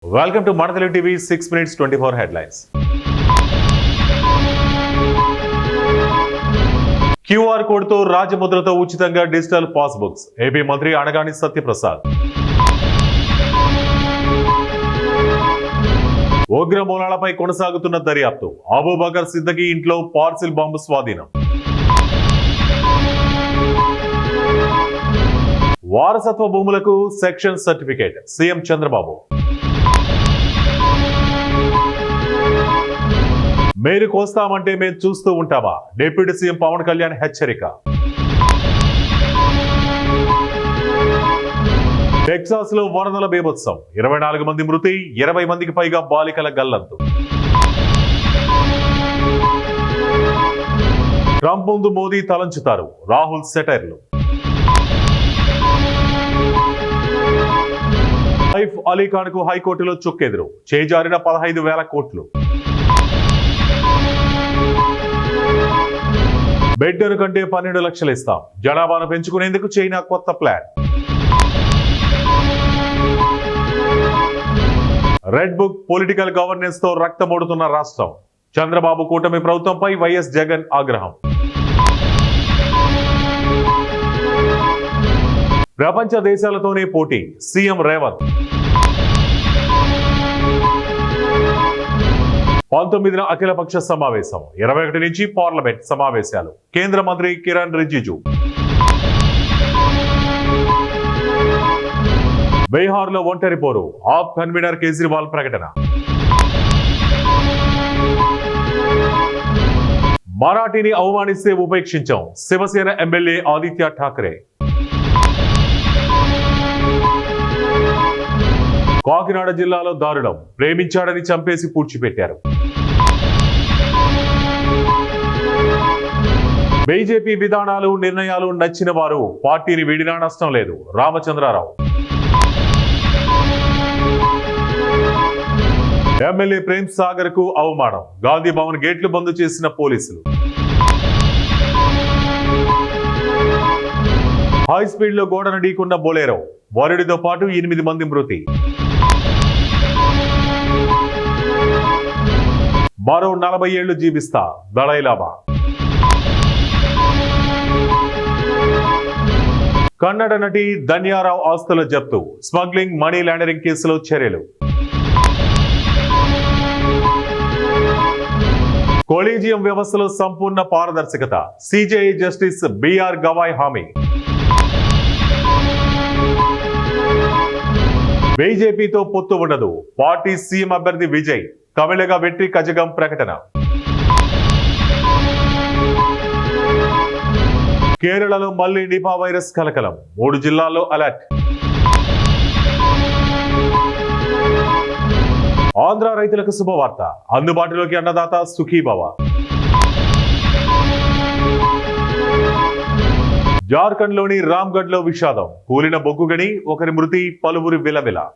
Welcome to Mana Telugu TV 6 minutes 24 headlines. QR code తో రాజముద్రతో ఉచితంగా digital passbooks. AP మంత్రి అనగాని సత్యప్రసాద్. ఉగ్ర మూలాలపై కొనసాగుతున్న దర్యాప్తు. అబూబకర్ సిద్దికీ ఇంట్లో పార్సిల్ బాంబు స్వాధీనం. వారసత్వ భూములకు సెక్షన్ సర్టిఫికేట్. సీఎం చంద్రబాబు. మీరు కోస్తామంటే మేము చూస్తూ ఉంటామా? డిప్యూటీ సీఎం పవన్ కళ్యాణ్ హెచ్చరిక. టెక్సాస్ లో వరదల బీభత్సం. 24 మంది మృతి, 20 మందికి పైగా బాలికల గల్లంతు. ట్రంప్ ముందు మోదీ తలంచుతారు. రాహుల్ సెటైర్లు. సైఫ్ అలీఖాన్ కు హైకోర్టులో చుక్కెదురు. చేజారిన 15,000 కోట్లు. బిడ్డను కంటే 12 లక్షలు ఇస్తాం. జనాభాను పెంచుకునేందుకు చైనా కొత్త plan. Red book political governance తో రక్తమోడుతున్న రాష్ట్రం. చంద్రబాబు కూటమి ప్రభుత్వంపై వైఎస్ జగన్ ఆగ్రహం. ప్రపంచ దేశాలతోనే పోటీ. సీఎం రేవంత్. 19న అఖిలపక్ష సమావేశం. 21 నుంచి పార్లమెంట్ సమావేశాలు. కేంద్ర మంత్రి కిరణ్ రిజిజు. బీహార్లో ఒంటరి పోరు. ఆప్ కన్వీనర్ కేజ్రీవాల్ ప్రకటన. మరాఠీని అవమానిస్తే ఉపేక్షించాం. శివసేన ఎమ్మెల్యే ఆదిత్య ఠాకరే. కాకినాడ జిల్లాలో దారుణం. ప్రేమించాడని చంపేసి పూడ్చిపెట్టారు. బీజేపీ విధానాలు నిర్ణయాలు నచ్చిన వారు పార్టీని వీడినా నష్టం లేదు. రామచంద్రారావు. ఎమ్మెల్యే ప్రేమ్ సాగర్ కు అవమానం. గాంధీ భవన్ గేట్లు బంద్ చేసిన పోలీసులు. హై స్పీడ్ లో గోడను ఢీకున్న బొలేరో. వరుడితో పాటు 8 మంది మృతి. మరో 40 ఏళ్లు జీవిస్తా. దళైలామా. కన్నడ నటి ధన్యారావు ఆస్తుల జప్తు. స్మగ్లింగ్, మనీ లాండరింగ్ కేసులో చర్యలు. కొలీజియం వ్యవస్థలో సంపూర్ణ పారదర్శకత. సిజేఐ జస్టిస్ బిఆర్ గవాయ్ హామీ. బీజేపీతో పొత్తు ఉండదు. పార్టీ సీఎం అభ్యర్థి విజయ్. తమిళగా వెట్రి కజగం ప్రకటన. కేరళలో మళ్లీ నిపా వైరస్ కలకలం. 3 జిల్లాల్లో అలర్ట్. ఆంధ్ర రైతులకు శుభవార్త. అందుబాటులోకి అన్నదాత సుఖీభవ. జార్ఖండ్ లోని రామ్గఢ్ లో విషాదం. కూలిన బొగ్గు గని, ఒకరి మృతి, పలువురి విలవిల.